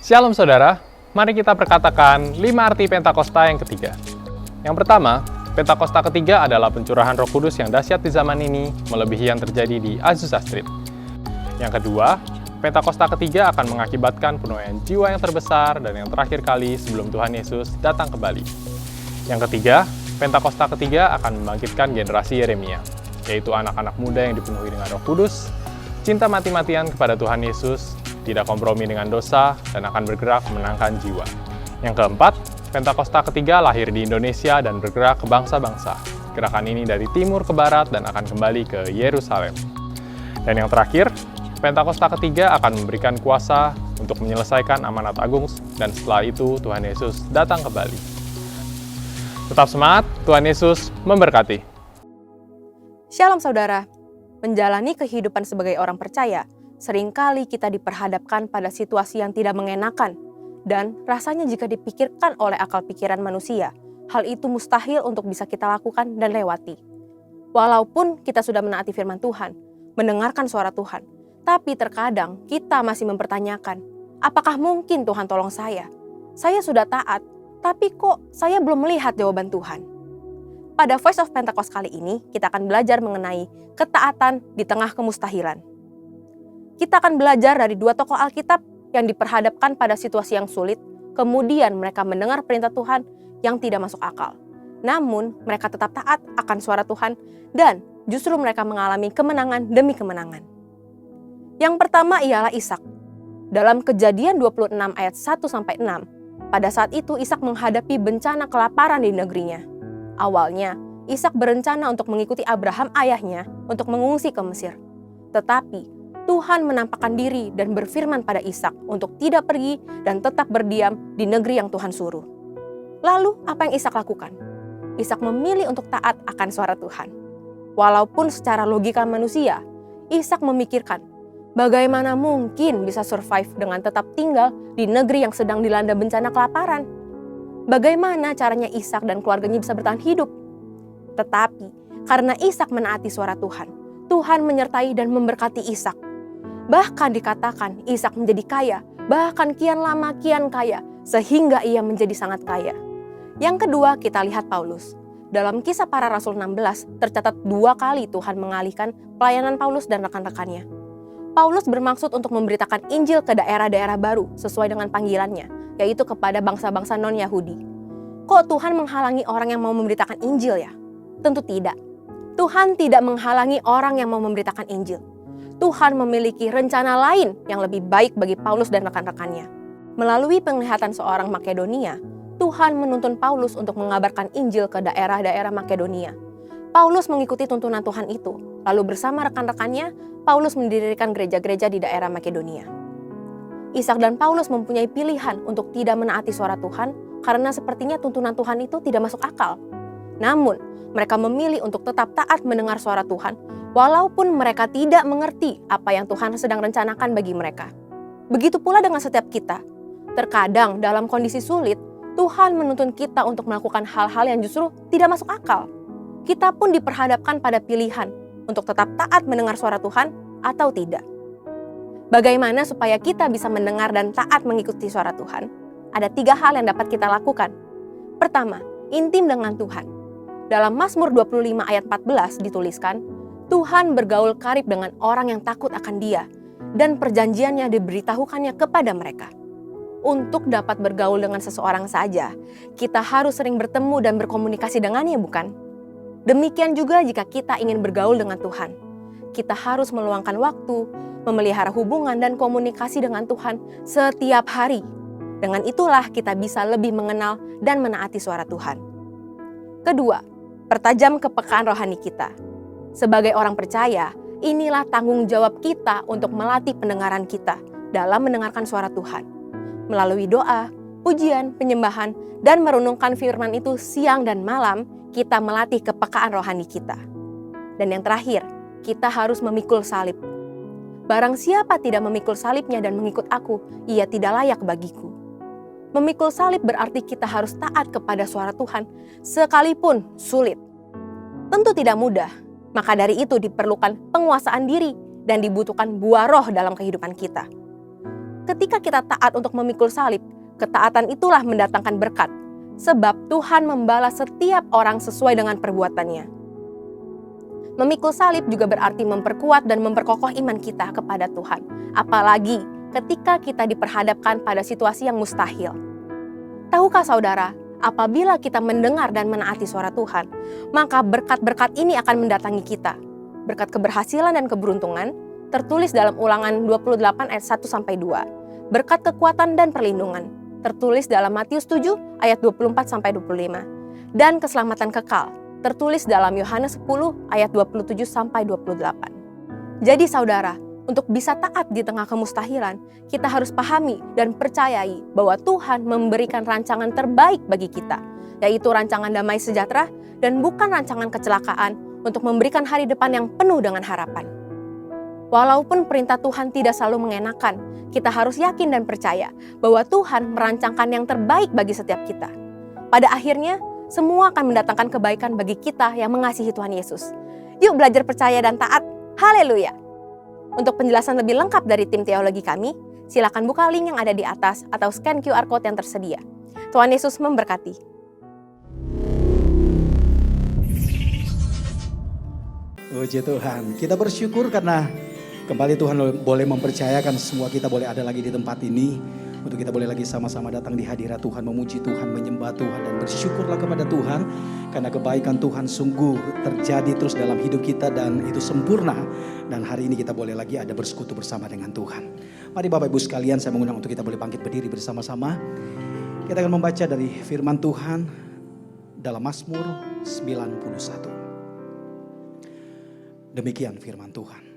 Shalom saudara, mari kita perkatakan 5 arti Pentakosta yang ketiga. Yang pertama, Pentakosta ketiga adalah pencurahan Roh Kudus yang dahsyat di zaman ini, melebihi yang terjadi di Azusa Street. Yang kedua, Pentakosta ketiga akan mengakibatkan penuaian jiwa yang terbesar dan yang terakhir kali sebelum Tuhan Yesus datang kembali. Yang ketiga, Pentakosta ketiga akan membangkitkan generasi Yeremia, yaitu anak-anak muda yang dipenuhi dengan Roh Kudus, cinta mati-matian kepada Tuhan Yesus, tidak kompromi dengan dosa, dan akan bergerak memenangkan jiwa. Yang keempat, Pentakosta ketiga lahir di Indonesia dan bergerak ke bangsa-bangsa. Gerakan ini dari timur ke barat dan akan kembali ke Yerusalem. Dan yang terakhir, Pentakosta ketiga akan memberikan kuasa untuk menyelesaikan amanat agung, dan setelah itu Tuhan Yesus datang kembali. Tetap semangat, Tuhan Yesus memberkati. Shalom saudara, menjalani kehidupan sebagai orang percaya, seringkali kita diperhadapkan pada situasi yang tidak mengenakan, dan rasanya jika dipikirkan oleh akal pikiran manusia, hal itu mustahil untuk bisa kita lakukan dan lewati. Walaupun kita sudah menaati firman Tuhan, mendengarkan suara Tuhan, tapi terkadang kita masih mempertanyakan, apakah mungkin Tuhan tolong saya? Saya sudah taat, tapi kok saya belum melihat jawaban Tuhan? Pada Voice of Pentecost kali ini, kita akan belajar mengenai ketaatan di tengah kemustahilan. Kita akan belajar dari dua tokoh Alkitab yang diperhadapkan pada situasi yang sulit, kemudian mereka mendengar perintah Tuhan yang tidak masuk akal. Namun, mereka tetap taat akan suara Tuhan dan justru mereka mengalami kemenangan demi kemenangan. Yang pertama ialah Ishak. Dalam Kejadian 26 ayat 1-6, pada saat itu Ishak menghadapi bencana kelaparan di negerinya. Awalnya, Ishak berencana untuk mengikuti Abraham ayahnya untuk mengungsi ke Mesir. Tetapi, Tuhan menampakkan diri dan berfirman pada Ishak untuk tidak pergi dan tetap berdiam di negeri yang Tuhan suruh. Lalu apa yang Ishak lakukan? Ishak memilih untuk taat akan suara Tuhan. Walaupun secara logika manusia, Ishak memikirkan bagaimana mungkin bisa survive dengan tetap tinggal di negeri yang sedang dilanda bencana kelaparan. Bagaimana caranya Ishak dan keluarganya bisa bertahan hidup? Tetapi karena Ishak menaati suara Tuhan, Tuhan menyertai dan memberkati Ishak. Bahkan dikatakan Ishak menjadi kaya, bahkan kian lama kian kaya, sehingga ia menjadi sangat kaya. Yang kedua, kita lihat Paulus. Dalam Kisah Para Rasul 16, tercatat 2 kali Tuhan mengalihkan pelayanan Paulus dan rekan-rekannya. Paulus bermaksud untuk memberitakan Injil ke daerah-daerah baru sesuai dengan panggilannya, yaitu kepada bangsa-bangsa non-Yahudi. Kok Tuhan menghalangi orang yang mau memberitakan Injil ya? Tentu tidak. Tuhan tidak menghalangi orang yang mau memberitakan Injil. Tuhan memiliki rencana lain yang lebih baik bagi Paulus dan rekan-rekannya. Melalui penglihatan seorang Makedonia, Tuhan menuntun Paulus untuk mengabarkan Injil ke daerah-daerah Makedonia. Paulus mengikuti tuntunan Tuhan itu, lalu bersama rekan-rekannya, Paulus mendirikan gereja-gereja di daerah Makedonia. Ishak dan Paulus mempunyai pilihan untuk tidak menaati suara Tuhan, karena sepertinya tuntunan Tuhan itu tidak masuk akal. Namun, mereka memilih untuk tetap taat mendengar suara Tuhan, walaupun mereka tidak mengerti apa yang Tuhan sedang rencanakan bagi mereka. Begitu pula dengan setiap kita. Terkadang dalam kondisi sulit, Tuhan menuntun kita untuk melakukan hal-hal yang justru tidak masuk akal. Kita pun diperhadapkan pada pilihan untuk tetap taat mendengar suara Tuhan atau tidak. Bagaimana supaya kita bisa mendengar dan taat mengikuti suara Tuhan? Ada 3 hal yang dapat kita lakukan. Pertama, intim dengan Tuhan. Dalam Mazmur 25 ayat 14 dituliskan, Tuhan bergaul karib dengan orang yang takut akan Dia, dan perjanjiannya diberitahukannya kepada mereka. Untuk dapat bergaul dengan seseorang saja, kita harus sering bertemu dan berkomunikasi dengannya, bukan? Demikian juga jika kita ingin bergaul dengan Tuhan. Kita harus meluangkan waktu, memelihara hubungan dan komunikasi dengan Tuhan setiap hari. Dengan itulah kita bisa lebih mengenal dan menaati suara Tuhan. Kedua, pertajam kepekaan rohani kita. Sebagai orang percaya, inilah tanggung jawab kita untuk melatih pendengaran kita dalam mendengarkan suara Tuhan. Melalui doa, pujian, penyembahan, dan merenungkan firman itu siang dan malam, kita melatih kepekaan rohani kita. Dan yang terakhir, kita harus memikul salib. Barang siapa tidak memikul salibnya dan mengikut aku, ia tidak layak bagiku. Memikul salib berarti kita harus taat kepada suara Tuhan, sekalipun sulit. Tentu tidak mudah, maka dari itu diperlukan penguasaan diri dan dibutuhkan buah roh dalam kehidupan kita. Ketika kita taat untuk memikul salib, ketaatan itulah mendatangkan berkat. Sebab Tuhan membalas setiap orang sesuai dengan perbuatannya. Memikul salib juga berarti memperkuat dan memperkokoh iman kita kepada Tuhan. Apalagi ketika kita diperhadapkan pada situasi yang mustahil. Tahukah saudara, apabila kita mendengar dan menaati suara Tuhan, maka berkat-berkat ini akan mendatangi kita. Berkat keberhasilan dan keberuntungan, tertulis dalam Ulangan 28 ayat 1-2. Berkat kekuatan dan perlindungan, tertulis dalam Matius 7 ayat 24-25. Dan keselamatan kekal, tertulis dalam Yohanes 10 ayat 27-28. Jadi saudara, untuk bisa taat di tengah kemustahilan, kita harus pahami dan percayai bahwa Tuhan memberikan rancangan terbaik bagi kita, yaitu rancangan damai sejahtera dan bukan rancangan kecelakaan untuk memberikan hari depan yang penuh dengan harapan. Walaupun perintah Tuhan tidak selalu mengenakan, kita harus yakin dan percaya bahwa Tuhan merancangkan yang terbaik bagi setiap kita. Pada akhirnya, semua akan mendatangkan kebaikan bagi kita yang mengasihi Tuhan Yesus. Yuk belajar percaya dan taat. Haleluya! Untuk penjelasan lebih lengkap dari tim teologi kami, silakan buka link yang ada di atas atau scan QR Code yang tersedia. Tuhan Yesus memberkati. Puji Tuhan, kita bersyukur karena kembali Tuhan boleh mempercayakan semua kita boleh ada lagi di tempat ini. Untuk kita boleh lagi sama-sama datang di hadirat Tuhan, memuji Tuhan, menyembah Tuhan, dan bersyukurlah kepada Tuhan. Karena kebaikan Tuhan sungguh terjadi terus dalam hidup kita dan itu sempurna. Dan hari ini kita boleh lagi ada bersekutu bersama dengan Tuhan. Mari Bapak Ibu sekalian, saya mengundang untuk kita boleh bangkit berdiri bersama-sama. Kita akan membaca dari firman Tuhan dalam Mazmur 91. Demikian firman Tuhan.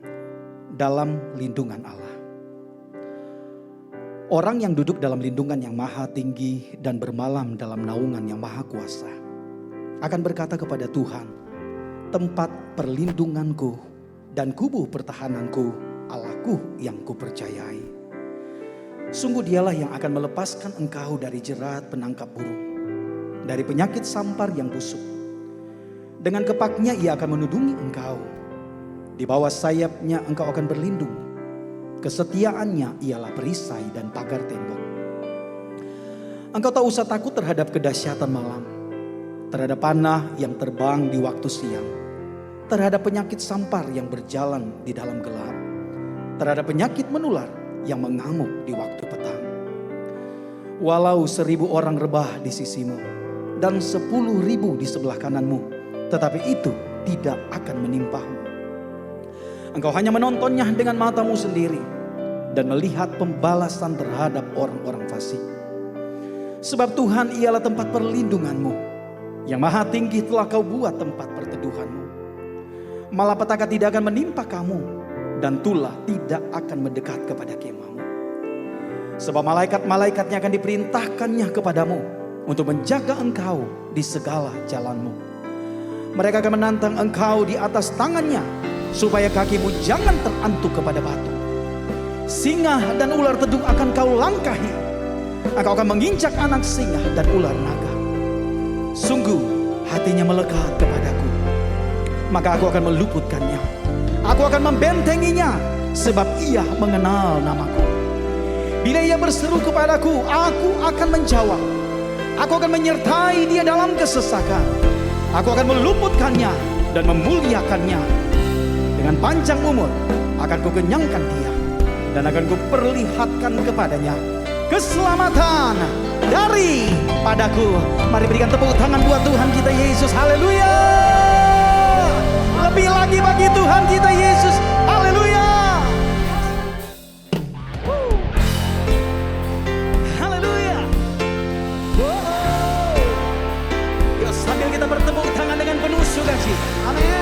Dalam lindungan Allah. Orang yang duduk dalam lindungan yang maha tinggi dan bermalam dalam naungan yang maha kuasa akan berkata kepada Tuhan, tempat perlindunganku dan kubu pertahananku, Allahku yang kupercayai. Sungguh dialah yang akan melepaskan engkau dari jerat penangkap burung, dari penyakit sampar yang busuk. Dengan kepaknya ia akan menudungi engkau, di bawah sayapnya engkau akan berlindung. Kesetiaannya ialah perisai dan pagar tembok. Engkau tak usah takut terhadap kedahsyatan malam, terhadap panah yang terbang di waktu siang, terhadap penyakit sampar yang berjalan di dalam gelap, terhadap penyakit menular yang mengamuk di waktu petang. Walau 1000 orang rebah di sisimu dan 10.000 di sebelah kananmu, tetapi itu tidak akan menimpamu. Engkau hanya menontonnya dengan matamu sendiri dan melihat pembalasan terhadap orang-orang fasik. Sebab Tuhan ialah tempat perlindunganmu, yang maha tinggi telah kau buat tempat perteduhanmu. Malapetaka tidak akan menimpa kamu dan tulah tidak akan mendekat kepada kemahmu. Sebab malaikat-malaikatnya akan diperintahkannya kepadamu untuk menjaga engkau di segala jalanmu. Mereka akan menantang engkau di atas tangannya, supaya kakimu jangan terantuk kepada batu. Singa dan ular tedung akan kau langkahi. Engkau akan menginjak anak singa dan ular naga. Sungguh hatinya melekat kepadaku, maka aku akan meluputkannya. Aku akan membentenginya, sebab ia mengenal namaku. Bila ia berseru kepadaku, aku akan menjawab. Aku akan menyertai dia dalam kesesakan. Aku akan meluputkannya dan memuliakannya. Dengan panjang umur akan kukenyangkan dia, dan akan kuperlihatkan kepadanya keselamatan daripadaku. Mari berikan tepuk tangan buat Tuhan kita Yesus. Haleluya. Lebih lagi bagi Tuhan kita Yesus. Haleluya. Haleluya. Yuk sambil kita bertepuk tangan dengan penuh sukacita. Amin.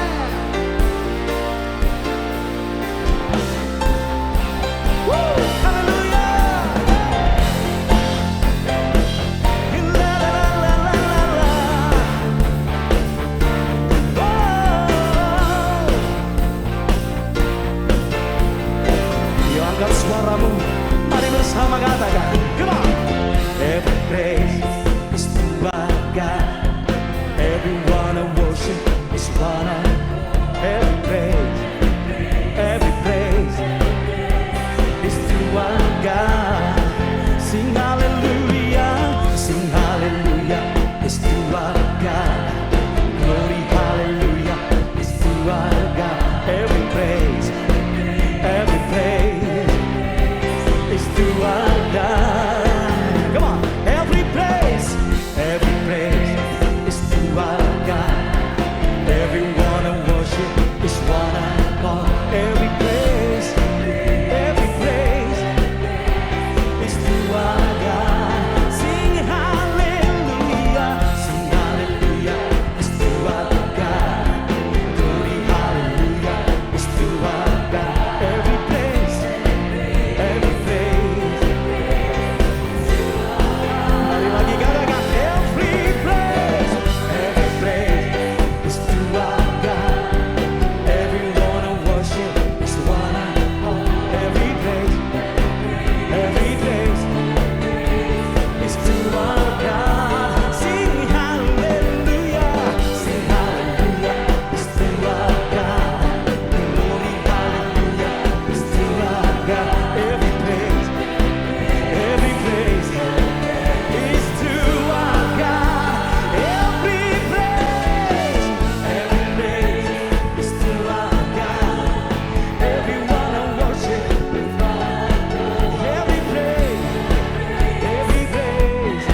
Everyone I worship is what I call. Every praise is to our God. Sing hallelujah, sing hallelujah, is to our God. Glory hallelujah, is to our God. Every praise. Mari lagi katakan every praise is to our God. Everyone I worship is what I call. Every praise is to our God. Sing hallelujah, is to our God. Glory hallelujah, is to our God. Every praise is to our God. Every praise is to our God. Everyone I worship. Every praise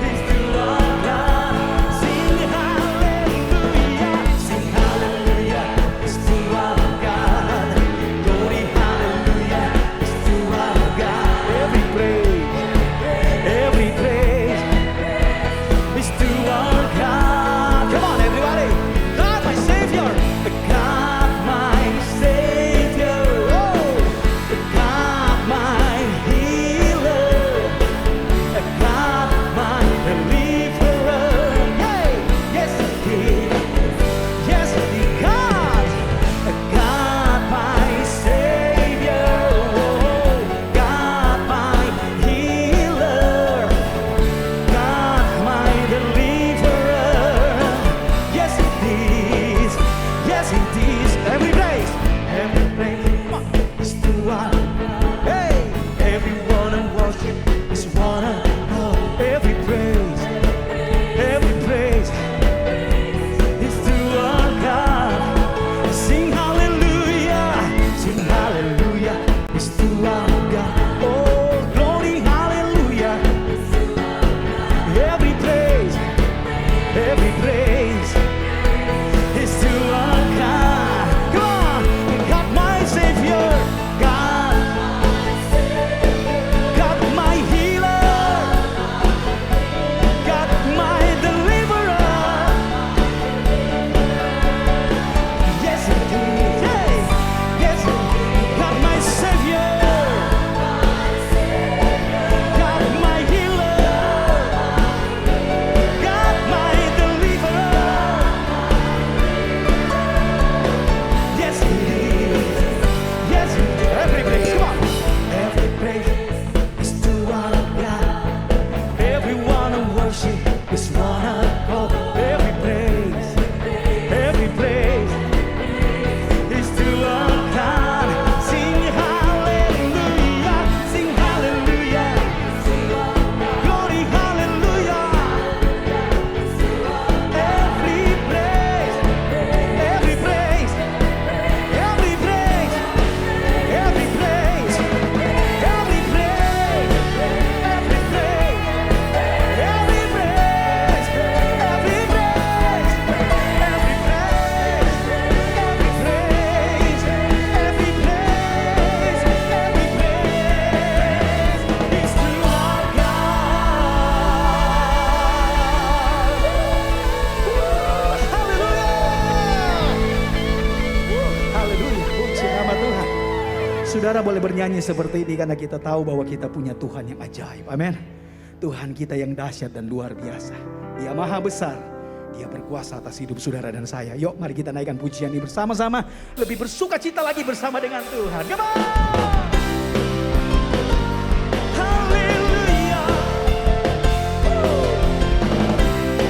is to our God. Sing hallelujah, is to our God. Glory hallelujah, is to our God. Every praise is to our God. Come on, everybody. God, my Savior. God, my Savior. Oh, God, my healer. God, my deliverer. Yay! Yes, He. Yes, He. God, my Savior. Oh, God, my healer. God, my deliverer. Yes, it is. Yes, it is. Every praise, come on, is to our. Hey, everyone I worship is what I call. Every praise is to our God. Sing hallelujah, is to our God. Oh, glory, hallelujah. Every praise is to our God. Come on, God my Savior, God my healer, God my deliverer. Yes, it is. Hey, yes, God my Savior, God my healer. God, my deliverer. Yes, He is. Yes, He is. Every praise, come on. Every praise is to our God. Everyone I worship is what I call. Every praise is to our God. Sing hallelujah, glory hallelujah. Every praise Saudara boleh bernyanyi seperti ini karena kita tahu bahwa kita punya Tuhan yang ajaib. Amin. Tuhan kita yang dahsyat dan luar biasa. Dia maha besar. Dia berkuasa atas hidup saudara dan saya. Yuk mari kita naikkan pujian ini bersama-sama. Lebih bersuka cita lagi bersama dengan Tuhan. Come on! Haleluya.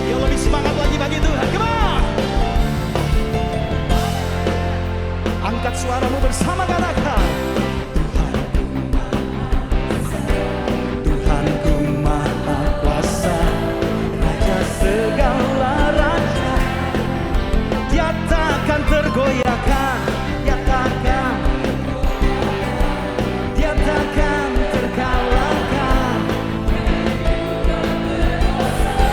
Yuk lebih semangat lagi bagi Tuhan. Come on! Angkat suaramu bersama katakan. Tuhanku maha kuasa, Raja segala raja. Dia takkan tergoyahkan, dia takkan terkalahkan.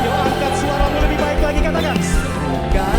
Yuk angkat suaramu lebih baik lagi katakan. Semoga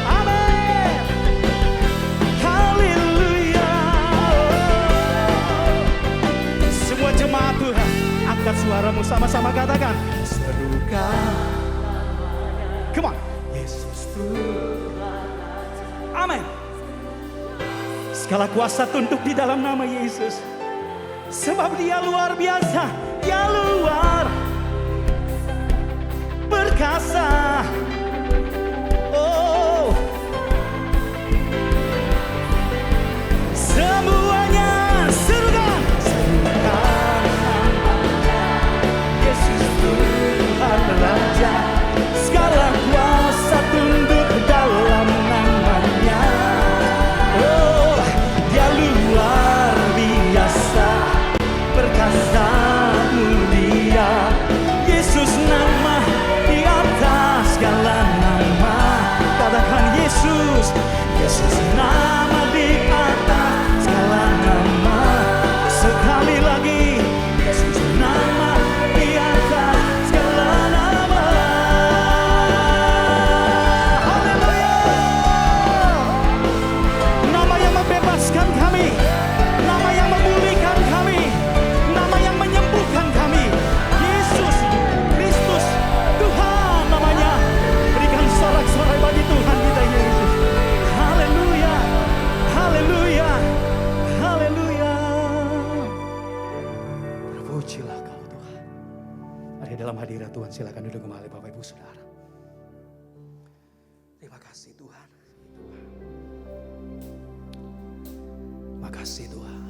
Amin. Haleluya. Semua jemaat Tuhan, angkat suaramu sama-sama katakan, serukan. Come on. Yesus Tuhan. Amin. Segala kuasa tunduk di dalam nama Yesus. Sebab Dia luar biasa, Dia luar perkasa. Oh, semuanya serukan, serukan namanya Yesus Tuhan Raja. Segala kuasa tunduk dalam namanya. Oh, Dia luar biasa, perkasa mulia. Yesus nama di atas segala nama. Katakan Yesus, Yesus nama di atas segala nama. Sekali lagi, Yesus nama di atas segala nama. Haleluya. Nama yang membebaskan kami, nama yang memulihkan kami, nama yang menyembuhkan kami. Yesus Kristus Tuhan namanya. Berikan sorak-sorai bagi Tuhan kita Yesus. Haleluya. Haleluya. Haleluya. Terpujilah Kau Tuhan. Mari dalam hadirat Tuhan silakan duduk kembali Bapak Ibu Saudara. Terima kasih Tuhan. Terima kasih Tuhan.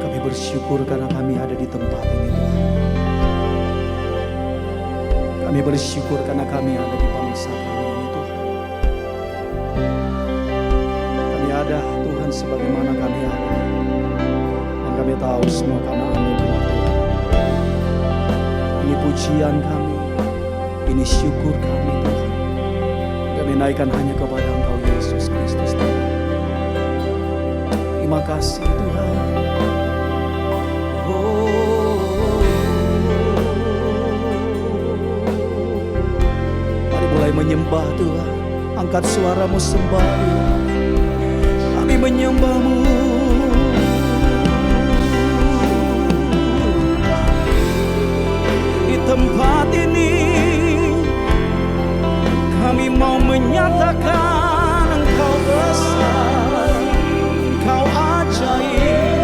Kami bersyukur karena kami ada di tempat ini Tuhan. Kami bersyukur karena kami ada di bangsa kami ini Tuhan. Kami ada Tuhan sebagaimana kami ada. Dan kami tahu semua karena anugerah Tuhan. Ini pujian kami, ini syukur kami Tuhan. Kami naikkan hanya kepada Engkau Yesus Kristus Tuhan. Terima kasih Tuhan. Mari mulai menyembah Tuhan. Angkat suaramu sembah Dia. Kami menyembah-Mu. Di tempat ini kami mau menyatakan Engkau besar, Engkau ajaib,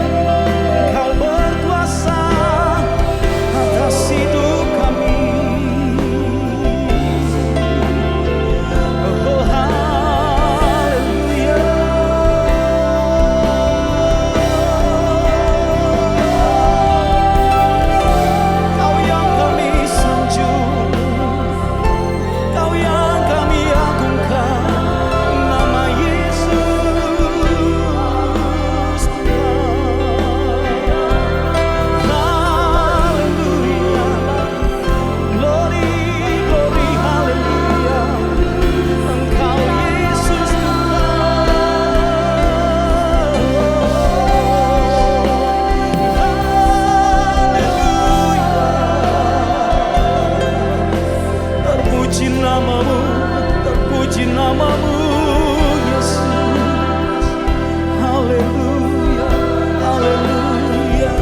Engkau berkuasa atas hidup kami. Oh haleluya. Kau yang kami sanjung, Kau yang kami agungkan, nama Yesus Tuhan. Haleluya. Glory, glory, haleluya. Engkau Yesus Tuhan. Haleluya. Terpuji namamu, terpuji namamu Yesus. Haleluya, haleluya.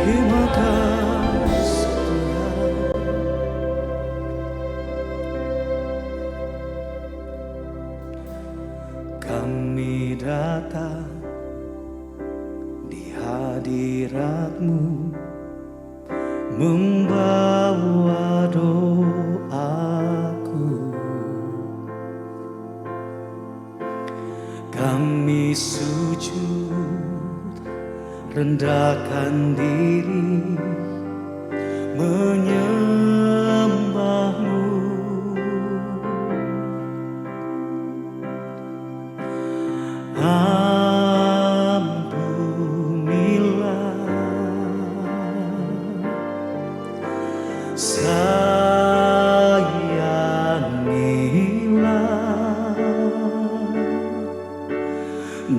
Terima kasih Tuhan. Kami datang di hadirat-Mu, membawa doaku. Kami sujud, rendahkan diri, menyembah-Mu. Ampunilah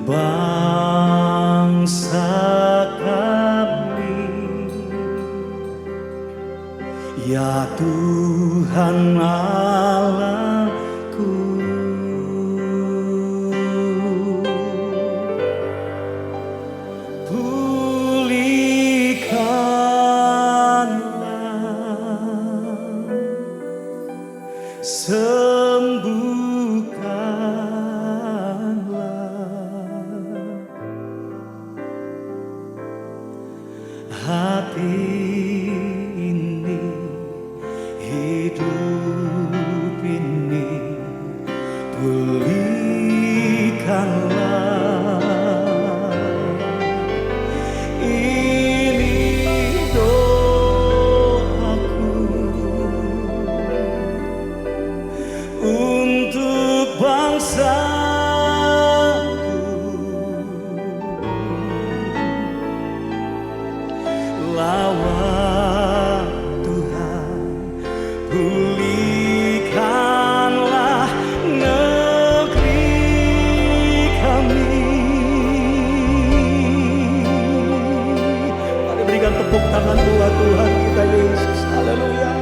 bangsa kami. Ya Tuhan Allahku, sembuhkanlah hati ini, hidup ini, pulihkanlah. Ini doaku untuk bangsaku. Lawat Tuhan, pulihkanlah negeri kami. Mari berikan tepuk tangan buat Tuhan kita Yesus. Haleluya.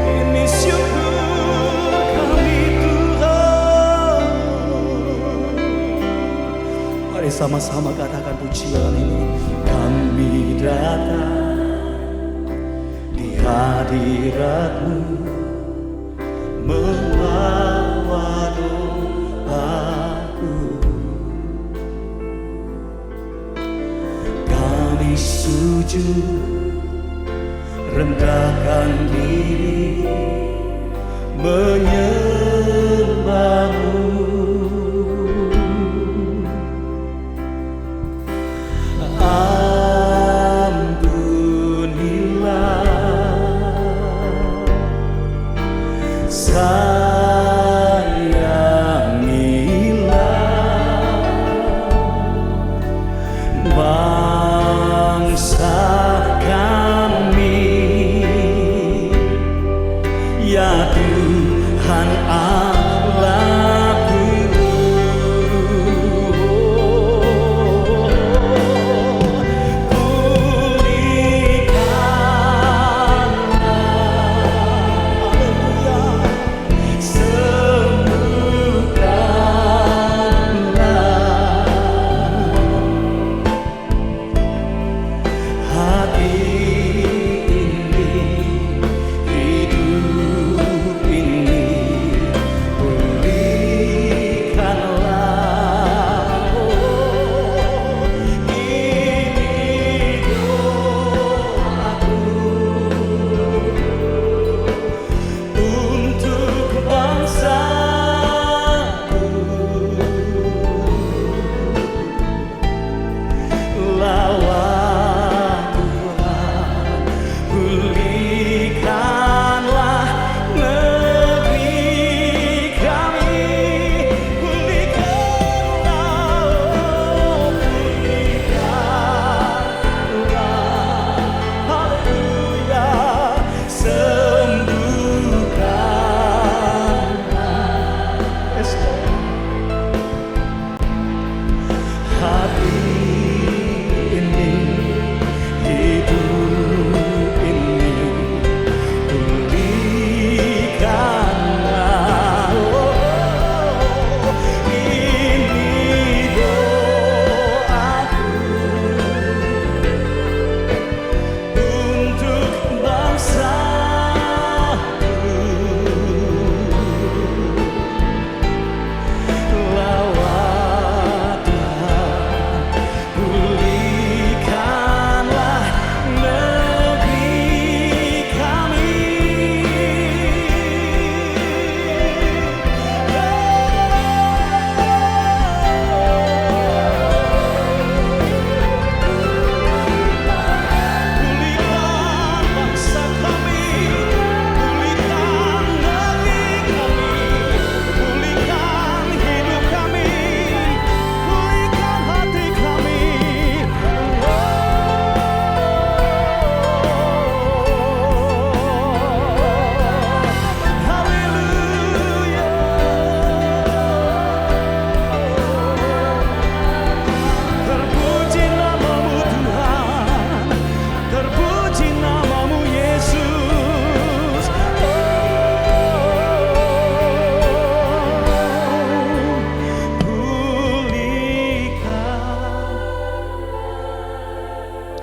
Ini syukur kami Tuhan. Mari sama-sama katakan pujian ini. Kami datang di hadirat-Mu, membawa doaku. Kami sujud, rendahkan diri, menyembah-Mu. Ampunilah, sayangilah bangsa kami. Ya Tuhan Allahku,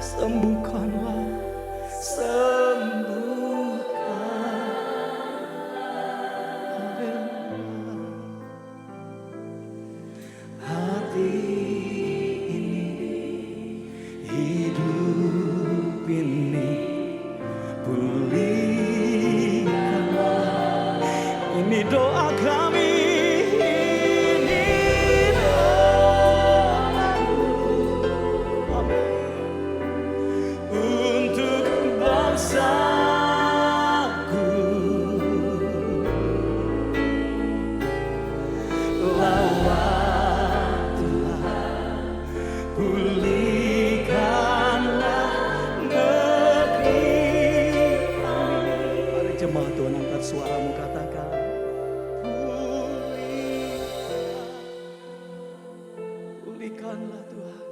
sembuhkanlah, sembuhkan. Haleluya. Hati ini, hidup ini, pulihkanlah. Ini doa kami, ini doaku. Amin. Untuk bangsaku, lawat Tuhan, pulihkanlah negeri kami. Mari jemaat Tuhan angkat suaramu, katakan, pulihkanlah Tuhan.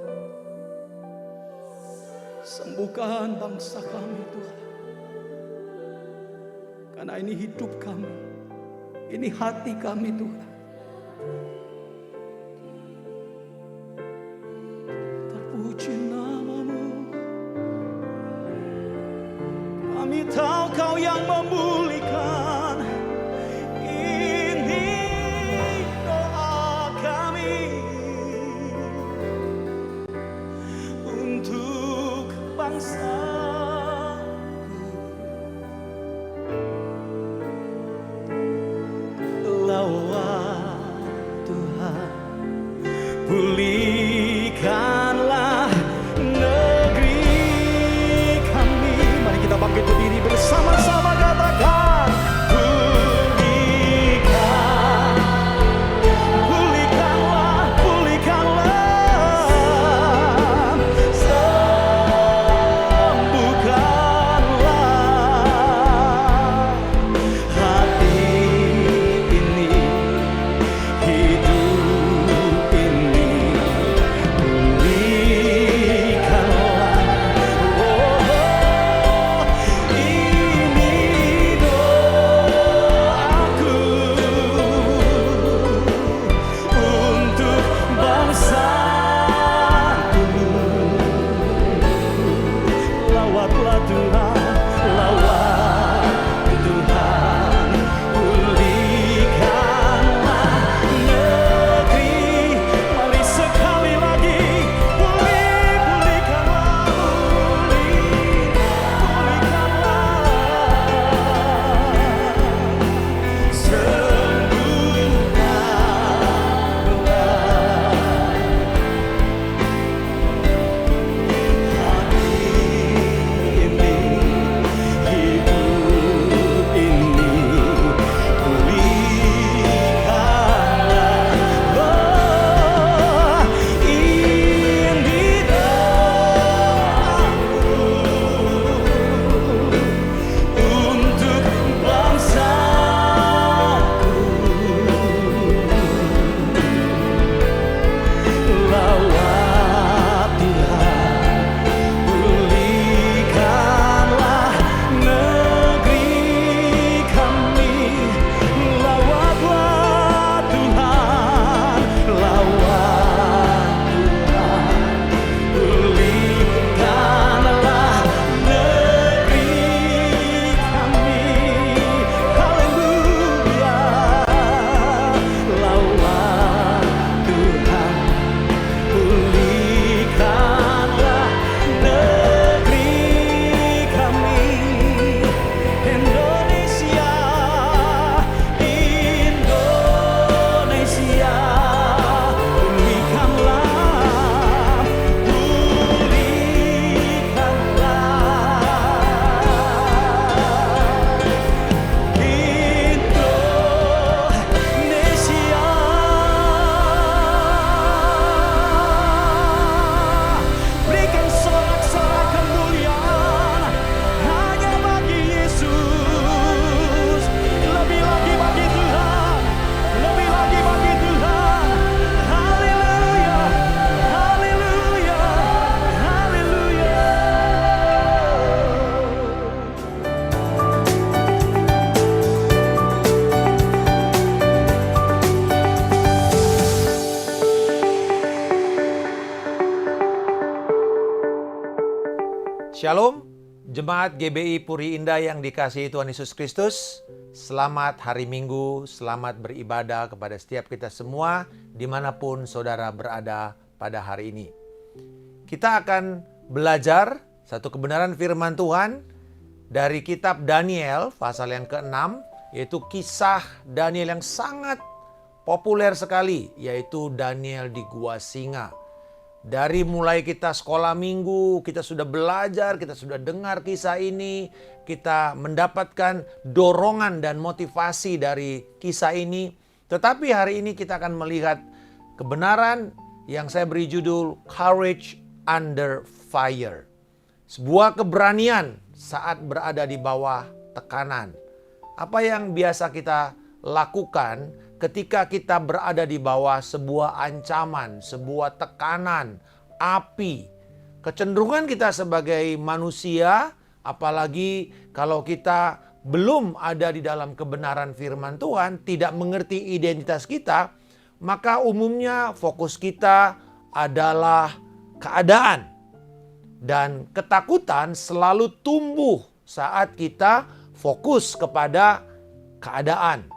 Sembuhkan bangsa kami Tuhan. Karena ini hidup kami, ini hati kami Tuhan. Terpuji namamu. Kami tahu Kau yang memulihkan. Ini doa kami untuk bangsaku. Lawat Tuhan, pulihkanlah negeri kami. Mari kita bangkit berdiri bersama-sama, katakan, pulihkan, pulihkanlah, pulihkanlah, sembuhkanlah hati ini, hidup ini, pulihkanlah. Oh, ini doaku untuk bangsaku. Lawatlah Tuhan, lawat Tuhan, pulihkanlah negeri. Mari sekali lagi, pulihkanlah, pulihkanlah, sembuhkanlah hati ini, hidup Shalom, Jemaat GBI Puri Indah yang dikasihi Tuhan Yesus Kristus. Selamat hari Minggu, selamat beribadah kepada setiap kita semua dimanapun saudara berada pada hari ini. Kita akan belajar satu kebenaran firman Tuhan dari kitab Daniel pasal yang ke-6, yaitu kisah Daniel yang sangat populer sekali, yaitu Daniel di Gua Singa. Dari mulai kita sekolah minggu, kita sudah belajar, kita sudah dengar kisah ini, kita mendapatkan dorongan dan motivasi dari kisah ini. Tetapi hari ini kita akan melihat kebenaran yang saya beri judul Courage Under Fire. Sebuah keberanian saat berada di bawah tekanan. Apa yang biasa kita lakukan ketika kita berada di bawah sebuah ancaman, sebuah tekanan, api? Kecenderungan kita sebagai manusia, apalagi kalau kita belum ada di dalam kebenaran firman Tuhan, tidak mengerti identitas kita, maka umumnya fokus kita adalah keadaan. Dan ketakutan selalu tumbuh saat kita fokus kepada keadaan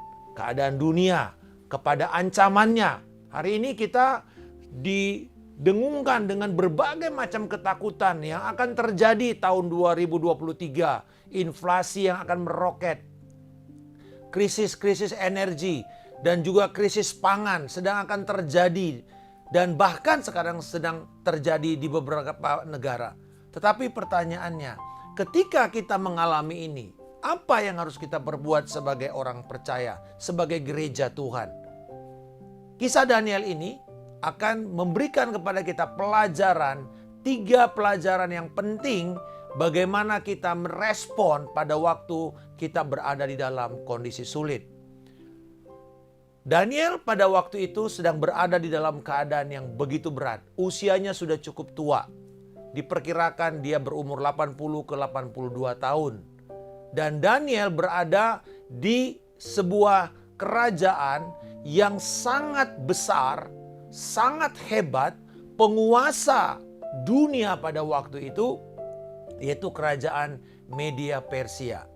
dunia, kepada ancamannya. Hari ini kita didengungkan dengan berbagai macam ketakutan yang akan terjadi tahun 2023. Inflasi yang akan meroket, krisis energi, dan juga krisis pangan sedang akan terjadi. Dan bahkan sekarang sedang terjadi di beberapa negara. Tetapi pertanyaannya, ketika kita mengalami ini, apa yang harus kita perbuat sebagai orang percaya, sebagai gereja Tuhan? Kisah Daniel ini akan memberikan kepada kita pelajaran, 3 pelajaran yang penting bagaimana kita merespon pada waktu kita berada di dalam kondisi sulit. Daniel pada waktu itu sedang berada di dalam keadaan yang begitu berat. Usianya sudah cukup tua. Diperkirakan dia berumur 80 ke 82 tahun. Dan Daniel berada di sebuah kerajaan yang sangat besar, sangat hebat, penguasa dunia pada waktu itu, yaitu kerajaan Media Persia.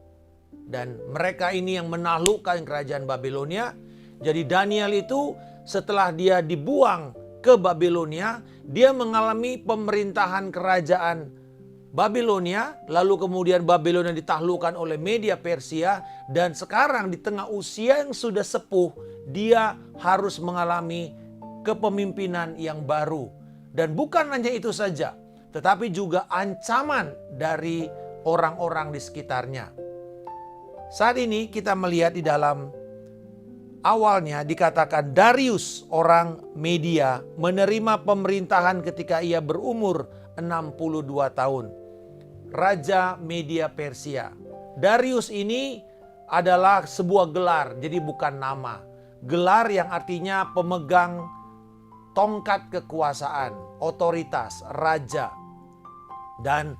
Dan mereka ini yang menaklukkan kerajaan Babilonia. Jadi Daniel itu setelah dia dibuang ke Babilonia, dia mengalami pemerintahan kerajaan Babilonia, lalu kemudian Babilonia ditaklukkan oleh Media Persia, dan sekarang di tengah usia yang sudah sepuh, dia harus mengalami kepemimpinan yang baru. Dan bukan hanya itu saja, tetapi juga ancaman dari orang-orang di sekitarnya. Saat ini kita melihat di dalam awalnya dikatakan Darius orang Media menerima pemerintahan ketika ia berumur 62 tahun. Raja Media Persia. Darius ini adalah sebuah gelar, jadi bukan nama. Gelar yang artinya pemegang tongkat kekuasaan, otoritas, raja. Dan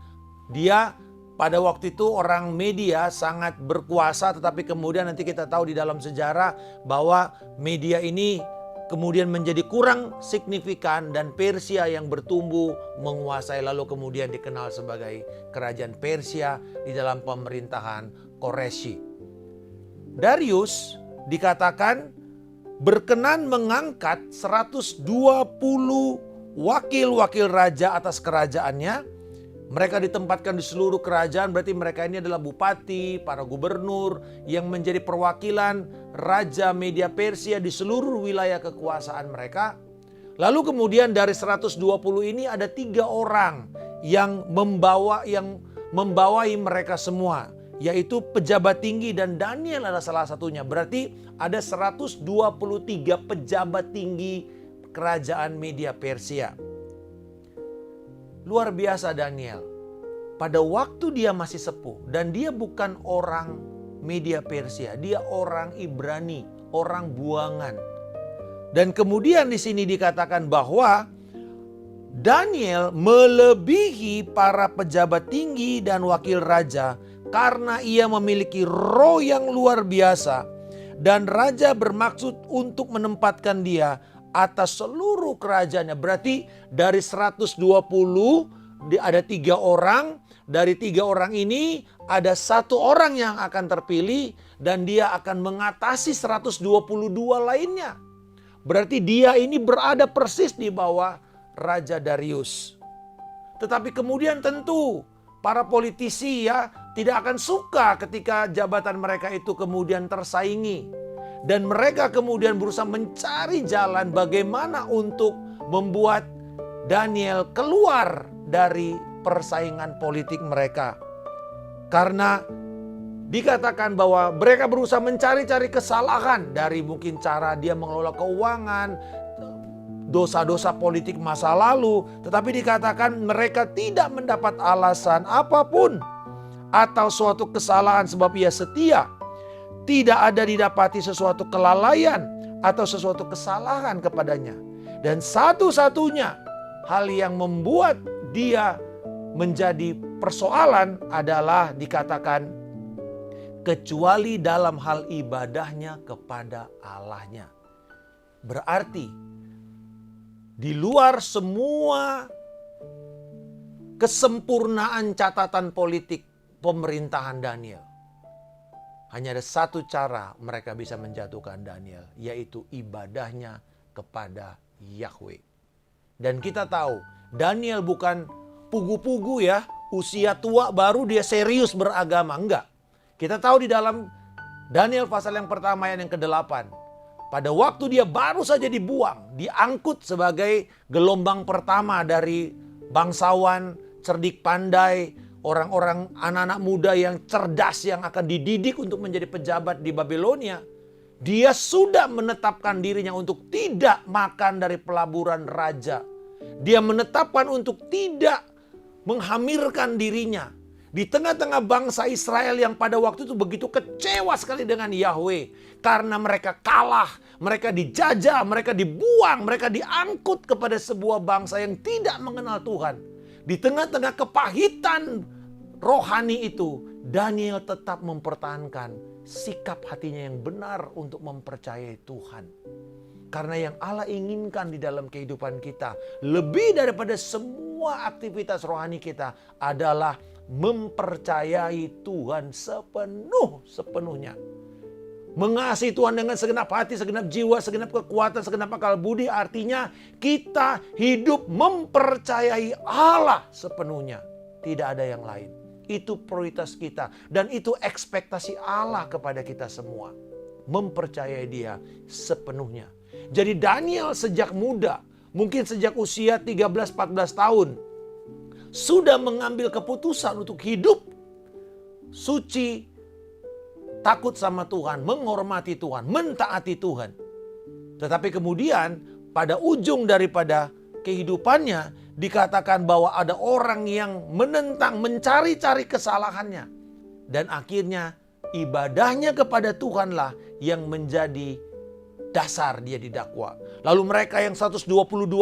dia pada waktu itu orang Media sangat berkuasa, tetapi kemudian nanti kita tahu di dalam sejarah bahwa Media ini kemudian menjadi kurang signifikan dan Persia yang bertumbuh menguasai, lalu kemudian dikenal sebagai kerajaan Persia di dalam pemerintahan Koreshi. Darius dikatakan berkenan mengangkat 120 wakil-wakil raja atas kerajaannya. Mereka ditempatkan di seluruh kerajaan, berarti mereka ini adalah bupati, para gubernur yang menjadi perwakilan Raja Media Persia di seluruh wilayah kekuasaan mereka. Lalu kemudian dari 120 ini ada 3 orang yang membawai mereka semua, yaitu pejabat tinggi, dan Daniel adalah salah satunya. Berarti ada 123 pejabat tinggi kerajaan Media Persia. Luar biasa Daniel. Pada waktu dia masih sepuh, dan dia bukan orang Media Persia, dia orang Ibrani, orang buangan. Dan kemudian di sini dikatakan bahwa Daniel melebihi para pejabat tinggi dan wakil raja karena ia memiliki roh yang luar biasa, dan raja bermaksud untuk menempatkan dia atas seluruh kerajaannya. Berarti dari 120 ada 3 orang, dari 3 orang ini ada 1 orang yang akan terpilih dan dia akan mengatasi 122 lainnya. Berarti dia ini berada persis di bawah Raja Darius. Tetapi kemudian tentu para politisi ya tidak akan suka ketika jabatan mereka itu kemudian tersaingi. Dan mereka kemudian berusaha mencari jalan bagaimana untuk membuat Daniel keluar dari persaingan politik mereka. Karena dikatakan bahwa mereka berusaha mencari-cari kesalahan dari mungkin cara dia mengelola keuangan, dosa-dosa politik masa lalu. Tetapi dikatakan mereka tidak mendapat alasan apapun atau suatu kesalahan sebab ia setia. Tidak ada didapati sesuatu kelalaian atau sesuatu kesalahan kepadanya. Dan satu-satunya hal yang membuat dia menjadi persoalan adalah dikatakan kecuali dalam hal ibadahnya kepada Allahnya. Berarti di luar semua kesempurnaan catatan politik pemerintahan Daniel, hanya ada satu cara mereka bisa menjatuhkan Daniel, yaitu ibadahnya kepada Yahweh. Dan kita tahu Daniel bukan pugu-pugu ya, usia tua baru dia serius beragama. Enggak. Kita tahu di dalam Daniel pasal yang pertama ayat yang ke-8. Pada waktu dia baru saja dibuang, diangkut sebagai gelombang pertama dari bangsawan cerdik pandai, orang-orang anak-anak muda yang cerdas yang akan dididik untuk menjadi pejabat di Babilonia. Dia sudah menetapkan dirinya untuk tidak makan dari pelaburan raja. Dia menetapkan untuk tidak menghamirkan dirinya. Di tengah-tengah bangsa Israel yang pada waktu itu begitu kecewa sekali dengan Yahweh. Karena mereka kalah, mereka dijajah, mereka dibuang, mereka diangkut kepada sebuah bangsa yang tidak mengenal Tuhan. Di tengah-tengah kepahitan rohani itu, Daniel tetap mempertahankan sikap hatinya yang benar untuk mempercayai Tuhan. Karena yang Allah inginkan di dalam kehidupan kita, lebih daripada semua aktivitas rohani kita, adalah mempercayai Tuhan sepenuhnya. Mengasihi Tuhan dengan segenap hati, segenap jiwa, segenap kekuatan, segenap akal budi. Artinya kita hidup mempercayai Allah sepenuhnya. Tidak ada yang lain. Itu prioritas kita. Dan itu ekspektasi Allah kepada kita semua. Mempercayai Dia sepenuhnya. Jadi Daniel sejak muda, mungkin sejak usia 13-14 tahun, sudah mengambil keputusan untuk hidup suci, takut sama Tuhan, menghormati Tuhan, mentaati Tuhan. Tetapi kemudian pada ujung daripada kehidupannya dikatakan bahwa ada orang yang menentang, mencari-cari kesalahannya. Dan akhirnya ibadahnya kepada Tuhanlah yang menjadi dasar dia didakwa. Lalu mereka yang 122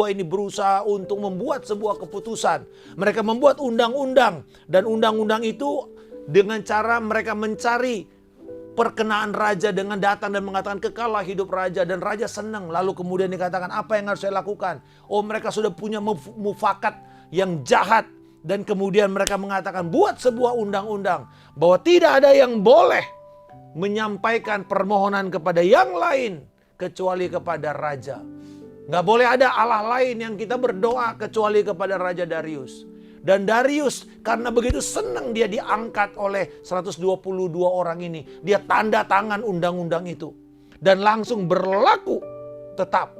ini berusaha untuk membuat sebuah keputusan. Mereka membuat undang-undang. Dan undang-undang itu dengan cara mereka mencari perkenaan raja dengan datang dan mengatakan kekallah hidup raja. Dan raja senang. Lalu kemudian dikatakan apa yang harus saya lakukan? Oh, mereka sudah punya mufakat yang jahat. Dan kemudian mereka mengatakan buat sebuah undang-undang bahwa tidak ada yang boleh menyampaikan permohonan kepada yang lain kecuali kepada raja. Nggak boleh ada Allah lain yang kita berdoa kecuali kepada Raja Darius. Dan Darius karena begitu senang dia diangkat oleh 122 orang ini. Dia tanda tangan undang-undang itu. Dan langsung berlaku tetap.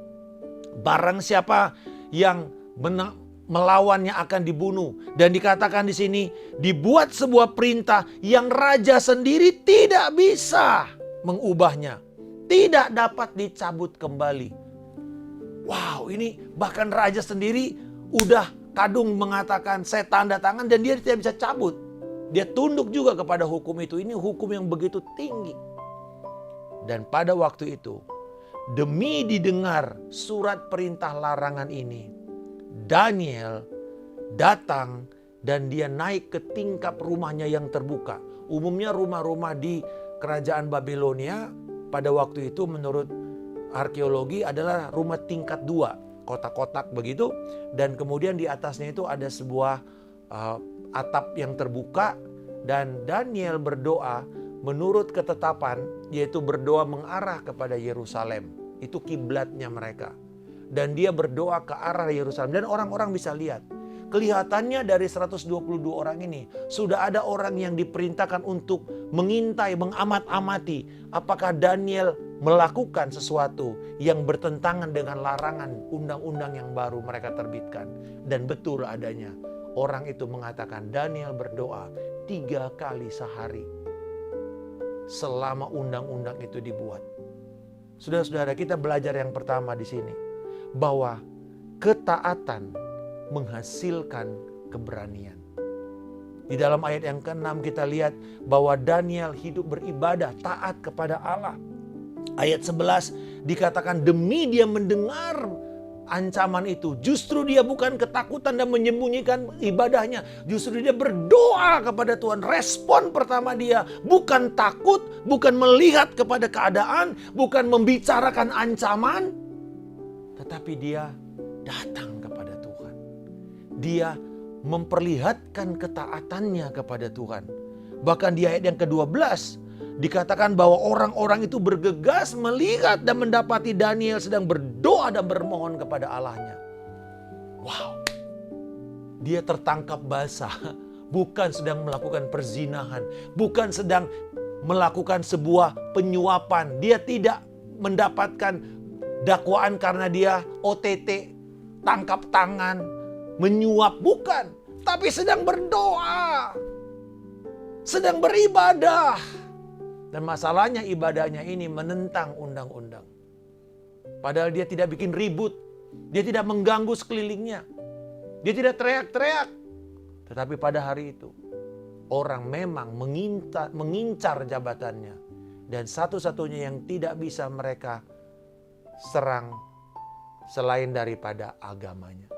Barang siapa yang melawannya akan dibunuh. Dan dikatakan di sini dibuat sebuah perintah yang raja sendiri tidak bisa mengubahnya. Tidak dapat dicabut kembali. Wow, ini bahkan raja sendiri udah kadung mengatakan saya tanda tangan dan dia tidak bisa cabut. Dia tunduk juga kepada hukum itu. Ini hukum yang begitu tinggi. Dan pada waktu itu, demi didengar surat perintah larangan ini, Daniel datang dan dia naik ke tingkap rumahnya yang terbuka. Umumnya rumah-rumah di kerajaan Babilonia pada waktu itu menurut arkeologi adalah rumah tingkat 2, kotak-kotak begitu. Dan kemudian di atasnya itu ada sebuah atap yang terbuka, dan Daniel berdoa menurut ketetapan, yaitu berdoa mengarah kepada Yerusalem. Itu kiblatnya mereka. Dan dia berdoa ke arah Yerusalem. Dan orang-orang bisa lihat. Kelihatannya dari 122 orang ini, sudah ada orang yang diperintahkan untuk mengintai, mengamat-amati. Apakah Daniel melakukan sesuatu yang bertentangan dengan larangan undang-undang yang baru mereka terbitkan. Dan betul adanya. Orang itu mengatakan Daniel berdoa 3 kali sehari selama undang-undang itu dibuat. Saudara-saudara, kita belajar yang pertama di sini, bahwa ketaatan menghasilkan keberanian. Di dalam ayat yang ke-6 kita lihat bahwa Daniel hidup beribadah, taat kepada Allah. Ayat 11 dikatakan demi dia mendengar ancaman itu, justru dia bukan ketakutan dan menyembunyikan ibadahnya. Justru dia berdoa kepada Tuhan. Respon pertama dia bukan takut, bukan melihat kepada keadaan, bukan membicarakan ancaman. Tetapi dia datang kepada Tuhan. Dia memperlihatkan ketaatannya kepada Tuhan. Bahkan di ayat yang ke-12 dikatakan bahwa orang-orang itu bergegas melihat dan mendapati Daniel sedang berdoa dan bermohon kepada Allahnya. Wow. Dia tertangkap basah. Bukan sedang melakukan perzinahan. Bukan sedang melakukan sebuah penyuapan. Dia tidak mendapatkan dakwaan karena dia OTT, tangkap tangan, menyuap. Bukan. Tapi sedang berdoa. Sedang beribadah. Dan masalahnya ibadahnya ini menentang undang-undang. Padahal dia tidak bikin ribut. Dia tidak mengganggu sekelilingnya. Dia tidak teriak-teriak. Tetapi pada hari itu, orang memang mengincar jabatannya. Dan satu-satunya yang tidak bisa mereka serang selain daripada agamanya,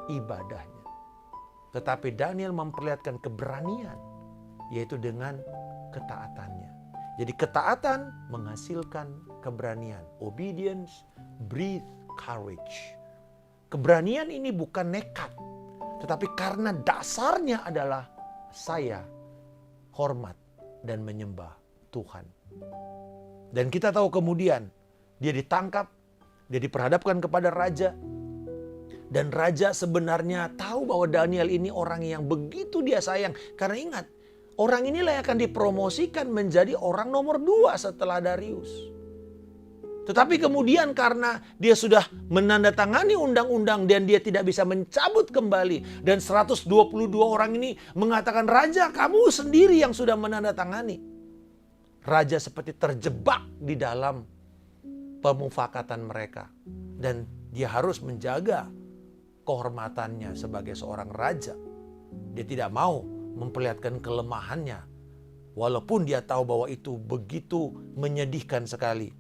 ibadahnya. Tetapi Daniel memperlihatkan keberanian, yaitu dengan ketaatannya. Jadi ketaatan menghasilkan keberanian. Obedience breeds courage. Keberanian ini bukan nekat. Tetapi karena dasarnya adalah saya hormat dan menyembah Tuhan. Dan kita tahu kemudian dia ditangkap. Dia diperhadapkan kepada raja. Dan raja sebenarnya tahu bahwa Daniel ini orang yang begitu dia sayang. Karena ingat, orang inilah yang akan dipromosikan menjadi orang nomor 2 setelah Darius. Tetapi kemudian karena dia sudah menandatangani undang-undang dan dia tidak bisa mencabut kembali. Dan 122 orang ini mengatakan, Raja, kamu sendiri yang sudah menandatangani. Raja seperti terjebak di dalam pemufakatan mereka. Dan dia harus menjaga kehormatannya sebagai seorang raja. Dia tidak mau memperlihatkan kelemahannya. Walaupun dia tahu bahwa itu begitu menyedihkan sekali.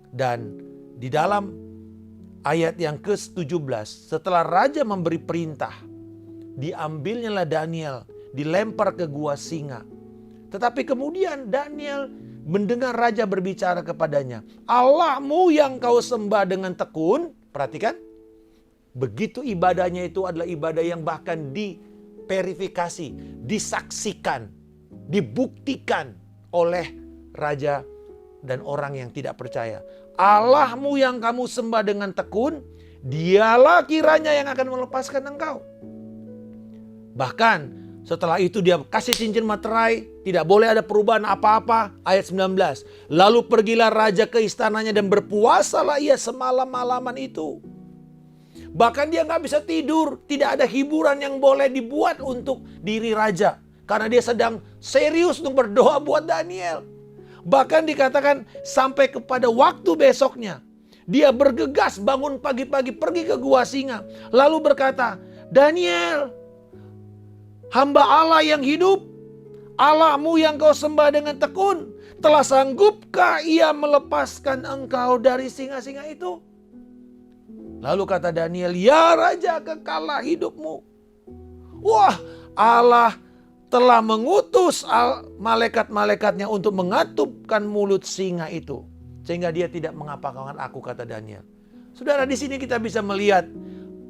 Dan di dalam ayat yang ke-17, setelah raja memberi perintah, diambilnyalah Daniel, dilempar ke gua singa. Tetapi kemudian Daniel mendengar raja berbicara kepadanya, Allahmu yang kau sembah dengan tekun. Perhatikan, begitu ibadahnya itu adalah ibadah yang bahkan diverifikasi, disaksikan, dibuktikan oleh raja dan orang yang tidak percaya. Allahmu yang kamu sembah dengan tekun, dialah kiranya yang akan melepaskan engkau. Bahkan setelah itu dia kasih cincin materai, tidak boleh ada perubahan apa-apa. Ayat 19, lalu pergilah raja ke istananya dan berpuasalah ia semalam-malaman itu. Bahkan dia gak bisa tidur, tidak ada hiburan yang boleh dibuat untuk diri raja. Karena dia sedang serius untuk berdoa buat Daniel. Bahkan dikatakan sampai kepada waktu besoknya, dia bergegas bangun pagi-pagi pergi ke gua singa. Lalu berkata, Daniel, hamba Allah yang hidup, Allahmu yang kau sembah dengan tekun, telah sanggupkah ia melepaskan engkau dari singa-singa itu? Lalu kata Daniel, ya Raja, kekalah hidupmu. Wah, Allah telah mengutus malaikat-malaikatnya untuk mengatupkan mulut singa itu. Sehingga dia tidak mengapakan aku, kata Daniel. Saudara, di sini kita bisa melihat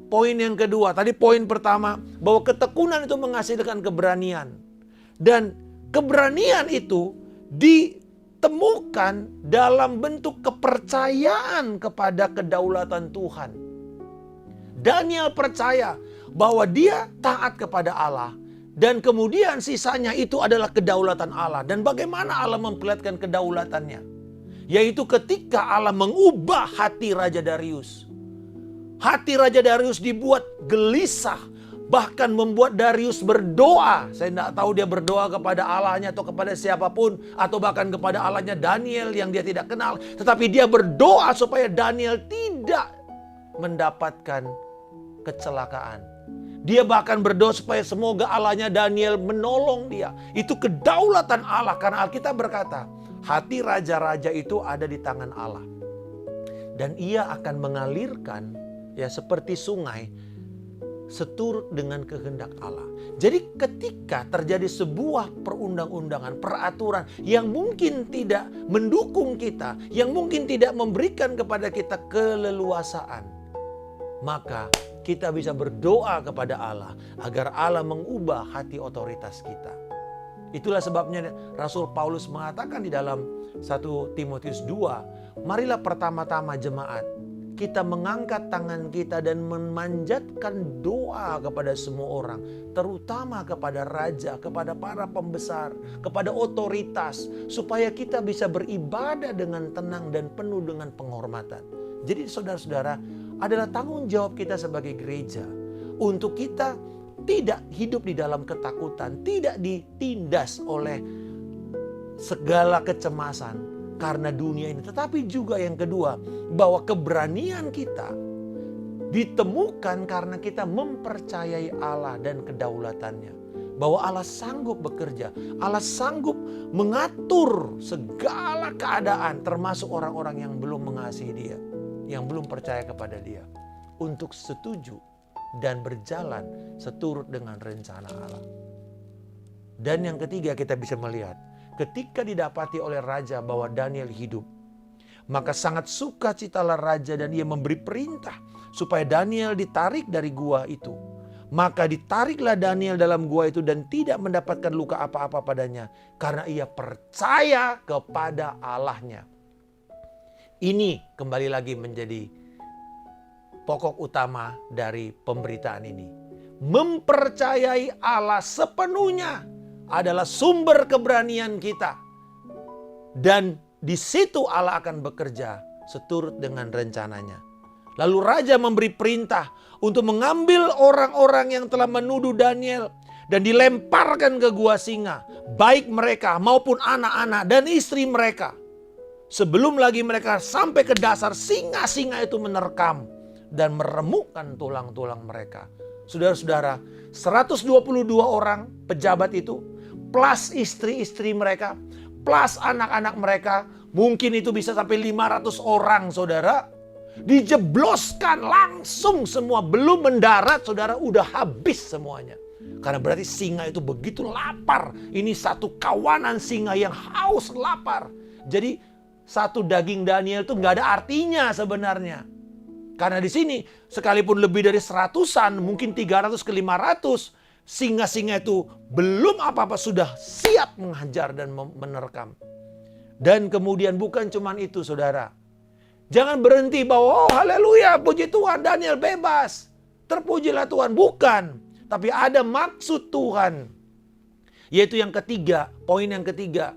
poin yang kedua. Tadi poin pertama, bahwa ketekunan itu menghasilkan keberanian. Dan keberanian itu ditemukan dalam bentuk kepercayaan kepada kedaulatan Tuhan. Daniel percaya bahwa dia taat kepada Allah. Dan kemudian sisanya itu adalah kedaulatan Allah. Dan bagaimana Allah memperlihatkan kedaulatannya? Yaitu ketika Allah mengubah hati Raja Darius. Hati Raja Darius dibuat gelisah. Bahkan membuat Darius berdoa. Saya tidak tahu dia berdoa kepada Allahnya atau kepada siapapun. Atau bahkan kepada Allahnya Daniel yang dia tidak kenal. Tetapi dia berdoa supaya Daniel tidak mendapatkan kecelakaan. Dia bahkan berdoa supaya semoga Allahnya Daniel menolong dia. Itu kedaulatan Allah. Karena Alkitab berkata, hati raja-raja itu ada di tangan Allah. Dan ia akan mengalirkan ya seperti sungai seturut dengan kehendak Allah. Jadi ketika terjadi sebuah perundang-undangan, peraturan yang mungkin tidak mendukung kita, yang mungkin tidak memberikan kepada kita keleluasaan, maka kita bisa berdoa kepada Allah agar Allah mengubah hati otoritas kita. Itulah sebabnya Rasul Paulus mengatakan di dalam 1 Timotius 2, marilah pertama-tama jemaat kita mengangkat tangan kita dan memanjatkan doa kepada semua orang, terutama kepada raja, kepada para pembesar, kepada otoritas, supaya kita bisa beribadah dengan tenang dan penuh dengan penghormatan. Jadi saudara-saudara, adalah tanggung jawab kita sebagai gereja untuk kita tidak hidup di dalam ketakutan, tidak ditindas oleh segala kecemasan karena dunia ini. Tetapi juga yang kedua, bahwa keberanian kita ditemukan karena kita mempercayai Allah dan kedaulatannya. Bahwa Allah sanggup bekerja, Allah sanggup mengatur segala keadaan, termasuk orang-orang yang belum mengasihi Dia, yang belum percaya kepada Dia, untuk setuju dan berjalan seturut dengan rencana Allah. Dan yang ketiga, kita bisa melihat ketika didapati oleh raja bahwa Daniel hidup, maka sangat sukacitalah raja dan ia memberi perintah supaya Daniel ditarik dari gua itu. Maka ditariklah Daniel dalam gua itu dan tidak mendapatkan luka apa-apa padanya, karena ia percaya kepada Allahnya. Ini kembali lagi menjadi pokok utama dari pemberitaan ini. Mempercayai Allah sepenuhnya adalah sumber keberanian kita. Dan di situ Allah akan bekerja seturut dengan rencananya. Lalu raja memberi perintah untuk mengambil orang-orang yang telah menuduh Daniel dan dilemparkan ke gua singa, baik mereka maupun anak-anak dan istri mereka. Sebelum lagi mereka sampai ke dasar, singa-singa itu menerkam dan meremukkan tulang-tulang mereka. Saudara-saudara, 122 orang pejabat itu, plus istri-istri mereka, plus anak-anak mereka, mungkin itu bisa sampai 500 orang, saudara. Dijebloskan langsung semua, belum mendarat, saudara, udah habis semuanya. Karena berarti singa itu begitu lapar. Ini satu kawanan singa yang haus lapar. Jadi satu daging Daniel itu nggak ada artinya sebenarnya. Karena di sini sekalipun lebih dari 100-an, mungkin 300 ke 500, singa-singa itu belum apa-apa sudah siap menghajar dan menerkam. Dan kemudian bukan cuma itu, saudara. Jangan berhenti bahwa oh haleluya, puji Tuhan, Daniel bebas. Terpujilah Tuhan. Bukan. Tapi ada maksud Tuhan. Yaitu yang ketiga, poin yang ketiga.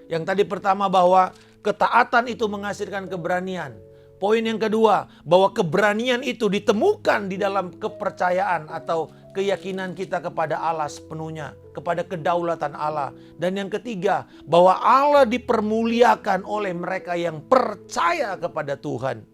Yang tadi pertama bahwa ketaatan itu menghasilkan keberanian. Poin yang kedua, bahwa keberanian itu ditemukan di dalam kepercayaan atau keyakinan kita kepada Allah sepenuhnya, kepada kedaulatan Allah. Dan yang ketiga, bahwa Allah dipermuliakan oleh mereka yang percaya kepada Tuhan.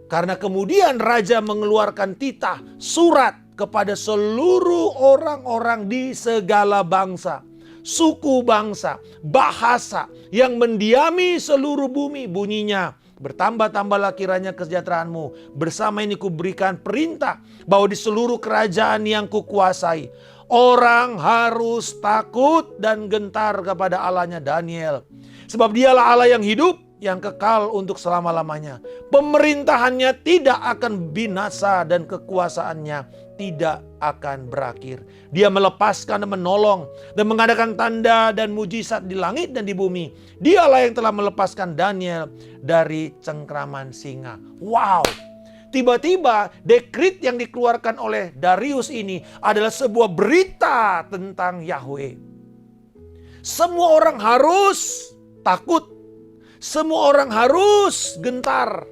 Karena kemudian raja mengeluarkan titah, surat kepada seluruh orang-orang di segala bangsa, suku bangsa, bahasa yang mendiami seluruh bumi. Bunyinya, bertambah-tambahlah kiranya kesejahteraanmu. Bersama ini kuberikan perintah bahwa di seluruh kerajaan yang kukuasai, orang harus takut dan gentar kepada Allahnya Daniel. Sebab dialah Allah yang hidup yang kekal untuk selama-lamanya. Pemerintahannya tidak akan binasa dan kekuasaannya tidak akan berakhir. Dia melepaskan dan menolong dan mengadakan tanda dan mujizat di langit dan di bumi. Dialah yang telah melepaskan Daniel dari cengkraman singa. Wow! Tiba-tiba dekrit yang dikeluarkan oleh Darius ini adalah sebuah berita tentang Yahweh. Semua orang harus takut. Semua orang harus gentar.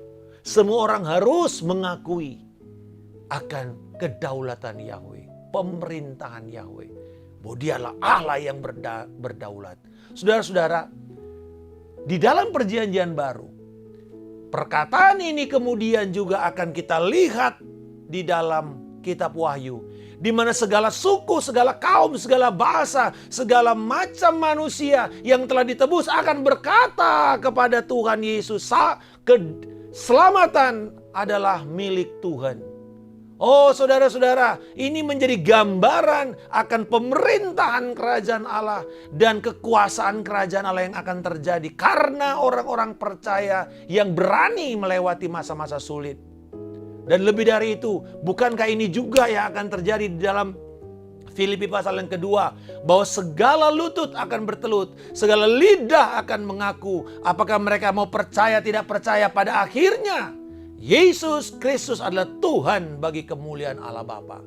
Semua orang harus mengakui akan kedaulatan Yahweh, pemerintahan Yahweh. Bahwa dialah Allah yang berdaulat. Saudara-saudara, di dalam perjanjian baru, perkataan ini kemudian juga akan kita lihat di dalam kitab Wahyu. Di mana segala suku, segala kaum, segala bahasa, segala macam manusia yang telah ditebus akan berkata kepada Tuhan Yesus, keselamatan adalah milik Tuhan. Oh saudara-saudara, ini menjadi gambaran akan pemerintahan kerajaan Allah dan kekuasaan kerajaan Allah yang akan terjadi karena orang-orang percaya yang berani melewati masa-masa sulit. Dan lebih dari itu, bukankah ini juga yang akan terjadi di dalam Filipi pasal yang kedua, bahwa segala lutut akan bertelut, segala lidah akan mengaku, apakah mereka mau percaya tidak percaya, pada akhirnya Yesus Kristus adalah Tuhan bagi kemuliaan Allah Bapa.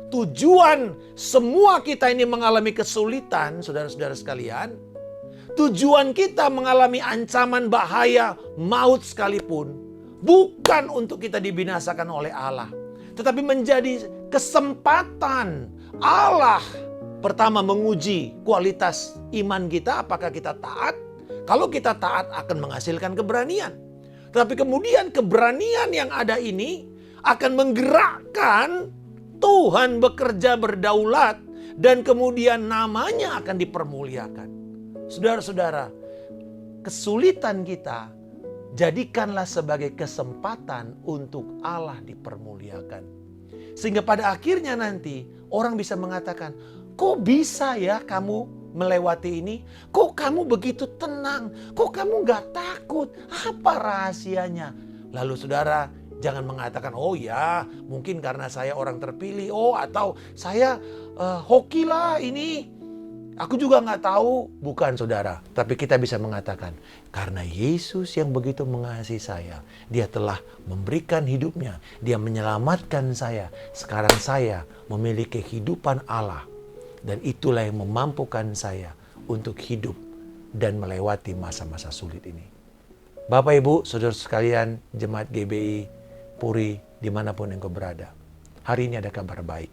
Tujuan semua kita ini mengalami kesulitan, saudara-saudara sekalian, tujuan kita mengalami ancaman bahaya maut sekalipun, bukan untuk kita dibinasakan oleh Allah, tetapi menjadi kesempatan Allah pertama menguji kualitas iman kita, apakah kita taat. Kalau kita taat akan menghasilkan keberanian. Tapi kemudian keberanian yang ada ini akan menggerakkan Tuhan bekerja berdaulat dan kemudian namanya akan dipermuliakan. Saudara-saudara, kesulitan kita jadikanlah sebagai kesempatan untuk Allah dipermuliakan. Sehingga pada akhirnya nanti orang bisa mengatakan, kok bisa ya kamu melewati ini? Kok kamu begitu tenang? Kok kamu gak takut? Apa rahasianya? Lalu saudara jangan mengatakan, oh ya mungkin karena saya orang terpilih. Oh atau saya hoki lah ini. Aku juga gak tahu. Bukan saudara. Tapi kita bisa mengatakan, karena Yesus yang begitu mengasihi saya. Dia telah memberikan hidupnya. Dia menyelamatkan saya. Sekarang saya memiliki kehidupan Allah. Dan itulah yang memampukan saya untuk hidup dan melewati masa-masa sulit ini. Bapak, Ibu, saudara sekalian, Jemaat GBI, Puri, dimanapun engkau berada. Hari ini ada kabar baik.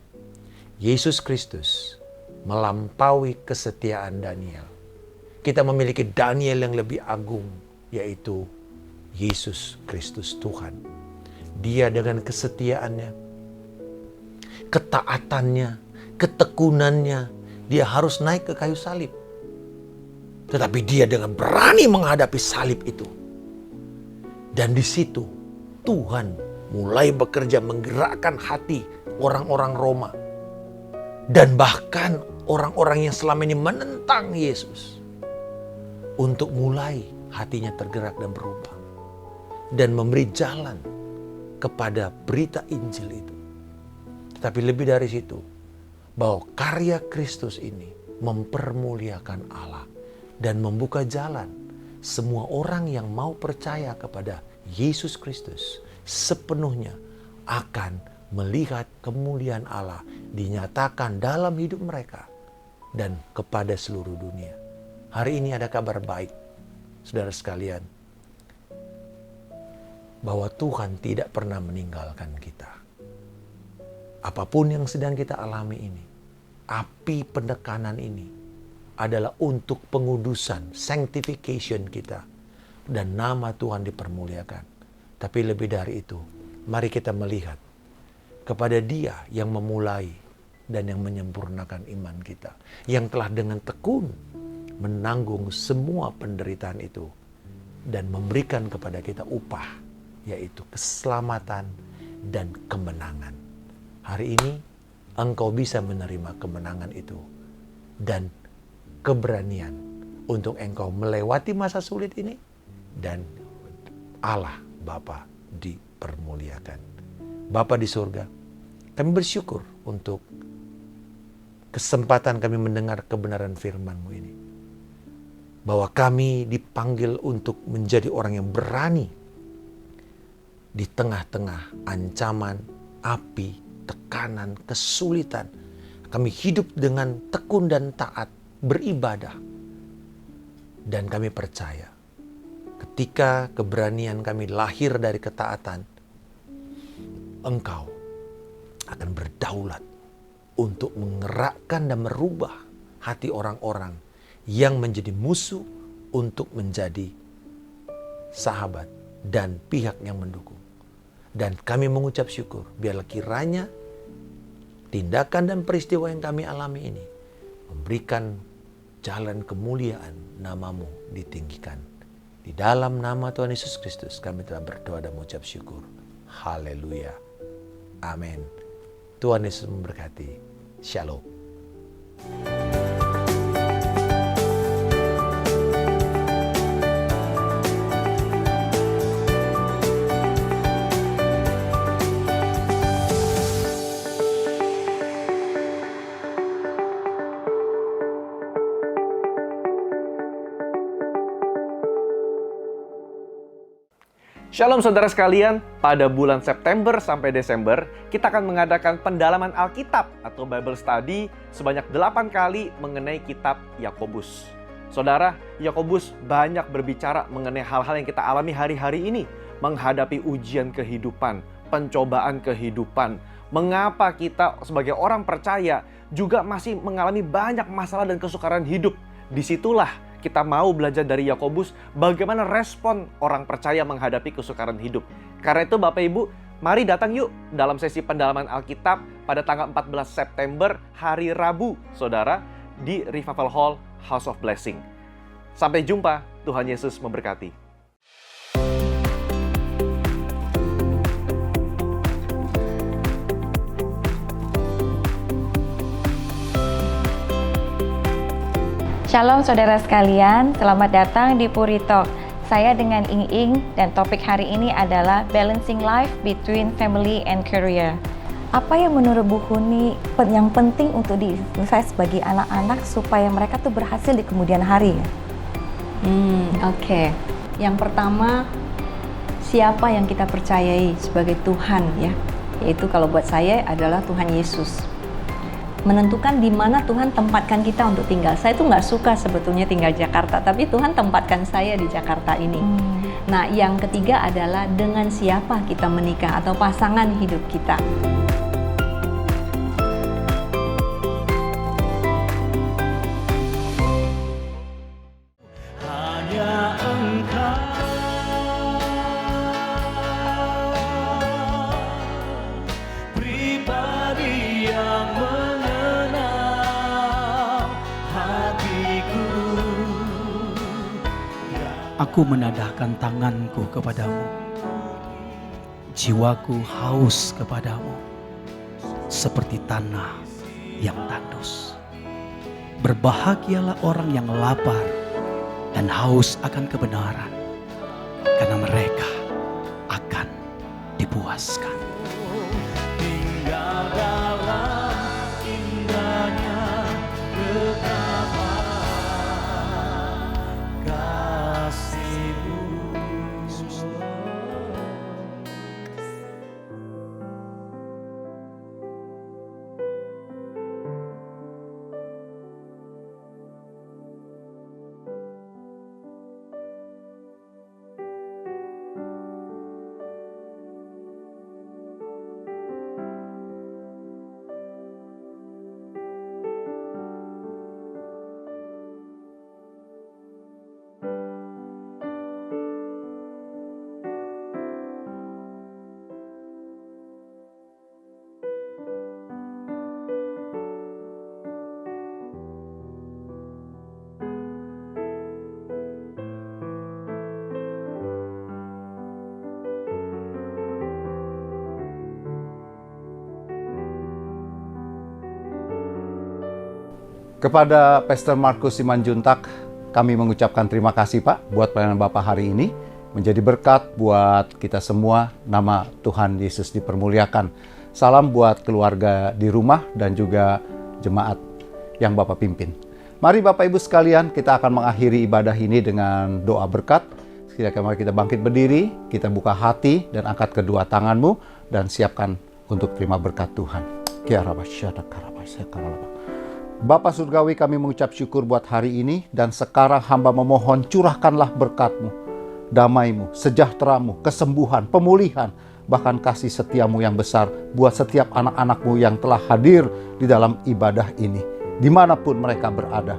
Yesus Kristus melampaui kesetiaan Daniel. Kita memiliki Daniel yang lebih agung, yaitu Yesus Kristus Tuhan. Dia dengan kesetiaannya, ketaatannya, ketekunannya, dia harus naik ke kayu salib. Tetapi dia dengan berani menghadapi salib itu. Dan di situ Tuhan mulai bekerja menggerakkan hati orang-orang Roma. Dan bahkan orang-orang yang selama ini menentang Yesus. Untuk mulai hatinya tergerak dan berubah. Dan memberi jalan kepada berita Injil itu. Tetapi lebih dari situ, bahwa karya Kristus ini mempermuliakan Allah dan membuka jalan semua orang yang mau percaya kepada Yesus Kristus sepenuhnya akan melihat kemuliaan Allah dinyatakan dalam hidup mereka dan kepada seluruh dunia. Hari ini ada kabar baik, saudara sekalian, bahwa Tuhan tidak pernah meninggalkan kita. Apapun yang sedang kita alami ini, api penekanan ini adalah untuk pengudusan, sanctification kita. Dan nama Tuhan dipermuliakan. Tapi lebih dari itu, mari kita melihat kepada Dia yang memulai dan yang menyempurnakan iman kita. Yang telah dengan tekun menanggung semua penderitaan itu. Dan memberikan kepada kita upah, yaitu keselamatan dan kemenangan. Hari ini engkau bisa menerima kemenangan itu dan keberanian untuk engkau melewati masa sulit ini dan Allah Bapa dipermuliakan. Bapa di surga, kami bersyukur untuk kesempatan kami mendengar kebenaran firman-Mu ini. Bahwa kami dipanggil untuk menjadi orang yang berani di tengah-tengah ancaman, api, tekanan, kesulitan. Kami hidup dengan tekun dan taat, beribadah. Dan kami percaya, ketika keberanian kami lahir dari ketaatan, Engkau akan berdaulat untuk menggerakkan dan merubah hati orang-orang yang menjadi musuh untuk menjadi sahabat dan pihak yang mendukung. Dan kami mengucap syukur, biarlah kiranya tindakan dan peristiwa yang kami alami ini memberikan jalan kemuliaan, nama-Mu ditinggikan. Di dalam nama Tuhan Yesus Kristus kami telah berdoa dan mengucap syukur. Haleluya. Amin. Tuhan Yesus memberkati. Shalom. Shalom saudara sekalian, pada bulan September sampai Desember, kita akan mengadakan pendalaman Alkitab atau Bible Study sebanyak 8 kali mengenai kitab Yakobus. Saudara, Yakobus banyak berbicara mengenai hal-hal yang kita alami hari-hari ini, menghadapi ujian kehidupan, pencobaan kehidupan, mengapa kita sebagai orang percaya juga masih mengalami banyak masalah dan kesukaran hidup. Disitulah kita mau belajar dari Yakobus bagaimana respon orang percaya menghadapi kesukaran hidup. Karena itu Bapak Ibu, mari datang yuk dalam sesi pendalaman Alkitab pada tanggal 14 September hari Rabu, saudara, di Revival Hall House of Blessing. Sampai jumpa, Tuhan Yesus memberkati. Shalom saudara sekalian, selamat datang di Puri Talk. Saya dengan Ing Ing dan topik hari ini adalah Balancing Life Between Family and Career. Apa yang menurut Bu Huni yang penting untuk di-invest bagi anak-anak supaya mereka tuh berhasil di kemudian hari? Oke. Yang pertama, siapa yang kita percayai sebagai Tuhan ya? Yaitu kalau buat saya adalah Tuhan Yesus. Menentukan di mana Tuhan tempatkan kita untuk tinggal. Saya tuh nggak suka sebetulnya tinggal di Jakarta, tapi Tuhan tempatkan saya di Jakarta ini. Nah, yang ketiga adalah dengan siapa kita menikah atau pasangan hidup kita. Hanya Engkau pribadi yang mengenal hatiku. Aku menadahkan tanganku kepadamu. Jiwaku haus kepadamu, seperti tanah yang tandus. Berbahagialah orang yang lapar dan haus akan kebenaran, karena mereka akan dipuaskan. Tinggal dalam indahnya kekabahan kasih-Mu. Kepada Pastor Markus Simanjuntak, kami mengucapkan terima kasih Pak buat pelayanan Bapak hari ini. Menjadi berkat buat kita semua, nama Tuhan Yesus dipermuliakan. Salam buat keluarga di rumah dan juga jemaat yang Bapak pimpin. Mari Bapak Ibu sekalian, kita akan mengakhiri ibadah ini dengan doa berkat. Mari kita bangkit berdiri, kita buka hati dan angkat kedua tanganmu dan siapkan untuk terima berkat Tuhan. Bapa Surgawi, kami mengucap syukur buat hari ini, dan sekarang hamba memohon curahkanlah berkat-Mu, damai-Mu, sejahtera-Mu, kesembuhan, pemulihan, bahkan kasih setiamu yang besar buat setiap anak-anak-Mu yang telah hadir di dalam ibadah ini, dimanapun mereka berada.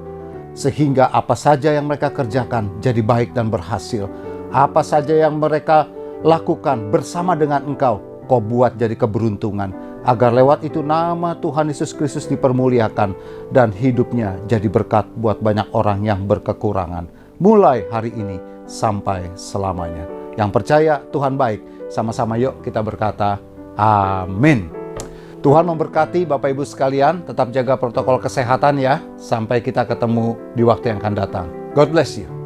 Sehingga apa saja yang mereka kerjakan jadi baik dan berhasil. Apa saja yang mereka lakukan bersama dengan Engkau, Kau buat jadi keberuntungan. Agar lewat itu nama Tuhan Yesus Kristus dipermuliakan dan hidupnya jadi berkat buat banyak orang yang berkekurangan. Mulai hari ini sampai selamanya. Yang percaya Tuhan baik, sama-sama yuk kita berkata amin. Tuhan memberkati Bapak Ibu sekalian, tetap jaga protokol kesehatan ya. Sampai kita ketemu di waktu yang akan datang. God bless you.